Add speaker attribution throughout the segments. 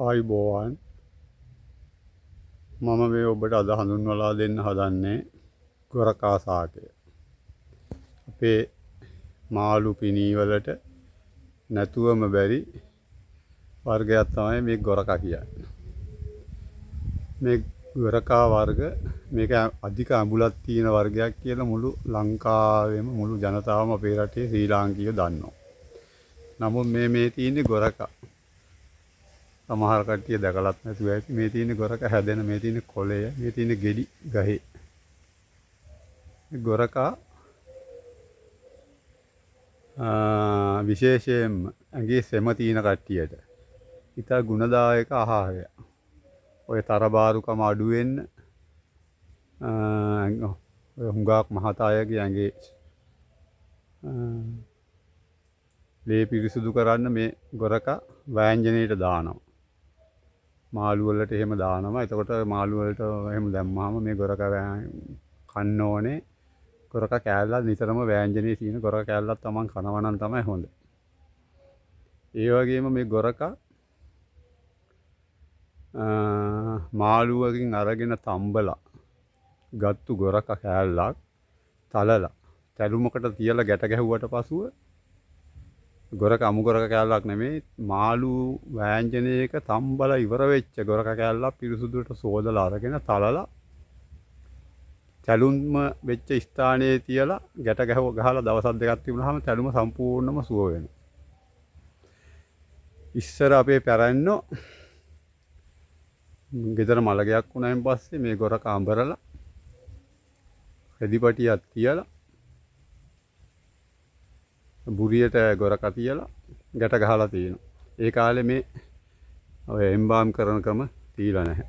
Speaker 1: ආයුබෝවන් මම මේ ඔබට අද හඳුන්වලා දෙන්න හදන්නේ ගොරකා සාකය. අපේ මාළු පිණීවලට නැතුවම බැරි වර්ගයක් තමයි මේ ගොරකා කියන්නේ. මේ ගොරකා වර්ග මේක අධික අඹුලක් තියෙන වර්ගයක් කියලා මුළු ලංකාවෙම මුළු ජනතාවම අපේ රටේ ශ්‍රී ලාංකිකයෝ දන්නවා. නමුත් මේ තියෙන්නේ ගොරකා. සමහර කට්ටිය දැකලත් නැතුව ඇති. මේ තියෙන ගොරක හැදෙන, මේ තියෙන කොළය, මේ තියෙන ගෙඩි ගහේ. ගොරකා විශේෂයෙන්ම ඇඟේ සෙම තියෙන කට්ටියට ඉතා ගුණදායක ආහාරය. ඔය තරබාරුකම අඩු වෙන්න හුඟක් මහත අයගේ ඇඟේ ලේ පිරිසුදු කරන්න මේ ගොරකා වෑංජනයට දානවා. මාළු වලට එහෙම දානවා. එතකොට මාළු වලට එහෙම දැම්මාම මේ ගොරකා කන්න ඕනේ. ගොරකා කෑල්ලක් නිතරම වෑංජනයේ තියෙන ගොරකා කෑල්ලක් තමන් කනවා නම් තමයි හොඳ. ඒ වගේම මේ ගොරකා මාළුවකින් අරගෙන තම්බලා ගත්තු ගොරකා කෑල්ලක් තලලා තැළුමකට තියලා ගැට ගැහුවට පසුව ගොරක අමු ගොරක කෑල්ලක් නෙමෙයි මාළු වෑංජනයක තම්බලා ඉවර වෙච්ච ගොරක කෑල්ලක් පිරිසුදුට සෝදලා අරගෙන තලලා තැළුම වෙච්ච ස්ථානයේ තියලා ගැට ගහලා දවස් දෙකක් තිබුණාම තැළුම සම්පූර්ණයෙන්ම සුව වෙනවා. ඉස්සර අපේ පැරැන්නෝ ගෙදර මලගයක් වුණායින් පස්සේ මේ ගොරක අඹරලා රෙදිපටියක් තියලා බුරියට ගොරක තියලා ගැට ගහලා තියෙනවා. ඒ කාලේ මේ ඔය එම්බාම් කරන ක්‍රම තියලා නැහැ.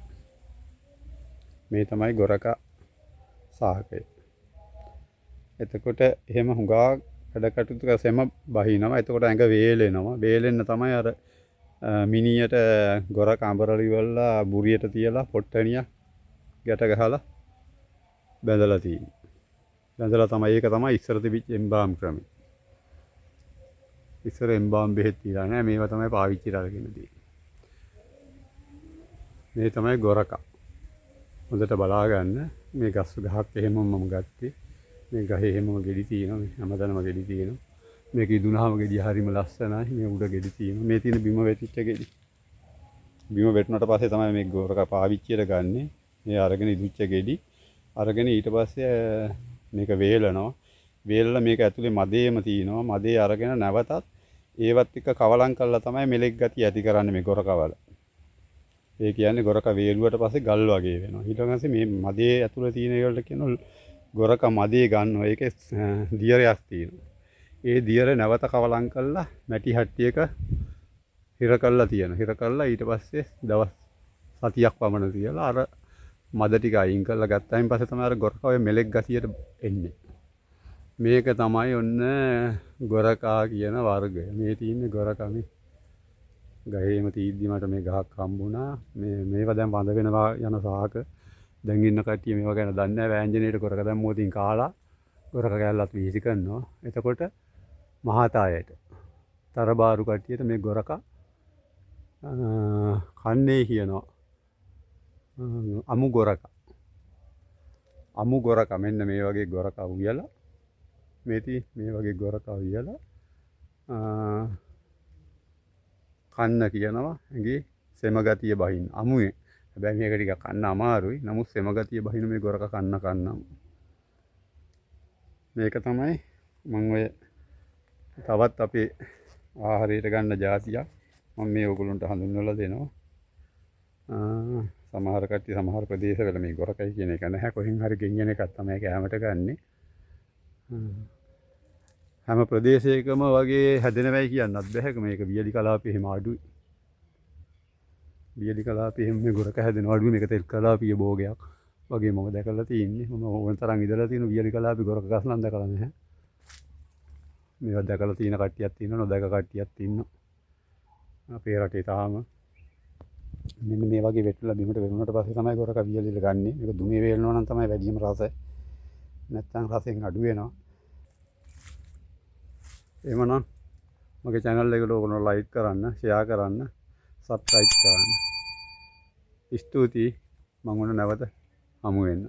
Speaker 1: මේ තමයි ගොරකා සාකය. එතකොට එහෙම හුඟා වැඩ කටයුතු සෙම බහිනවා. එතකොට ඇඟ වේලෙනවා. වේලෙන්න තමයි අර මිනියට ගොරක අඹරලා ඉවරලා බුරියට තියලා පොට්ටනියක් ගැට ගහලා බැඳලා තියෙන්නේ. බැඳලා තමයි ඒක තමයි ඉස්සර තිබිච්ච එම්බාම් ක්‍රමය. ඉස්සර එම්බාම් බෙහෙත් තියලා නැහැ. මේවා තමයි පාවිච්චිට අරගෙන තියෙන්නේ. මේ තමයි ගොරකා. හොඳට බලා ගන්න. මේ ගස් ගහක් එහෙමම මම ගත්තේ. මේ ගහේ එහෙමම ගෙඩි තියෙනවා. හැමදැනම ගෙඩි තියෙනවා. මේක ඉදුණාම ගෙඩිය හරිම ලස්සනයි. මේ උඩ ගෙඩි තියෙනවා. මේ තියෙන බිම වැටිච්ච ගෙඩි. බිම වැටුණාට පස්සේ තමයි මේ ගොරකා පාවිච්චියට ගන්නෙ. මේ අරගෙන ඉදුච්ච ගෙඩි අරගෙන ඊට පස්සේ මේක වේලනවා. වේලලා මේක ඇතුලේ මදේම තියෙනවා. මදේ අරගෙන නැවතත් ඒවත් එක්ක කවලම් කරලා තමයි මෙලෙක් ගතිය ඇති කරන්නේ මේ ගොරකවල. ඒ කියන්නේ ගොරකා වේලුවට පස්සේ ගල් වගේ වෙනවා. ඊට පස්සේ මේ මදේ ඇතුලේ තියෙන ඒවලට කියනවා ගොරකා මදේ ගන්නවා. ඒකේ දියරයක් තියෙනවා. ඒ දියර නැවත කවලම් කරලා මැටි හට්ටියක හිර කරලා තියෙනවා. හිර කරලා ඊට පස්සේ දවස් සතියක් පමණ තියලා අර මද ටික අයින් කරලා ගත්තායින් පස්සේ තමයි අර ගොරකා ඔය මෙලෙක් ගතියට එන්නේ. මේක තමයි ඔන්න ගොරකා කියන වර්ගය. මේ තියෙන්නේ ගොරකා මේ ගහේම තීද්දි මට මේ ගහක් හම්බුණා. මේවා දැන් වඳ වෙනවා යන සාක. දැන් ඉන්න කට්ටිය මේවා ගැන දන්නේ නැහැ. වෑංජනයේට ගොරකා දැම්මොත් ඉතින් කාලා ගොරකා කෑල්ලත් වීසි කරනවා. එතකොට මහතායට තරබාරු කට්ටියට මේ ගොරකා කන්නේ කියනවා අමු ගොරකා. අමු ගොරකා මෙන්න මේ වගේ ගොරකා උයලා මේ වගේ ගොරකා වියලා කන්න කියනවා. ඇඟේ සෙම ගතිය බහින්න අමුවේ. හැබැයි මේක ටිකක් කන්න අමාරුයි. නමුත් සෙම ගතිය බහින මේ ගොරකා කන්නම්. මේක තමයි මම ඔය තවත් අපේ ආහාරයට ගන්න જાතියක් මම මේ ඔයගොල්ලන්ට හඳුන්වලා දෙනවා. සමහර කට්ටිය සමහර ප්‍රදේශවල මේ ගොරකයි කියන එක නැහැ. කොහෙන් හරි ගෙනියන එකක් තමයි කැමරට ගන්නෙ. හැම ප්‍රදේශයකම වගේ හැදෙනවයි කියන්නත් බැහැ. මේක වියලි කලාපේ එහෙම අඩුයි. වියලි කලාපේ එහෙම මේ ගොරක හැදෙනවා අඩුයි. මේක තෙල් කලාපීය භෝගයක් වගේ මම දැකලා තියෙන්නේ. මම ඕන තරම් ඉඳලා තියෙන වියලි කලාපේ ගොරක ගස් නම් දැකලා නැහැ. මේවා දැකලා තියෙන කට්ටියක් තියෙනවා. නොදැක කට්ටියක් ඉන්නවා. අපේ රටේ තාම මෙන්න මේ වගේ වෙట్లా බිමට වෙනුනට පස්සේ තමයි ගොරක වියලිල ගන්නෙ. මේක දුමේ වේලනවා නම් තමයි වැඩිම රස. නැත්නම් රසෙන් අඩු වෙනවා. එමනම් මගේ channel එකට ඔයගොල්ලෝ like කරන්න, share කරන්න, සබ්ස්ක්‍රයිබ් කරන්න. ස්තුතියි. මම ඔන්න නැවත හමු වෙන්න.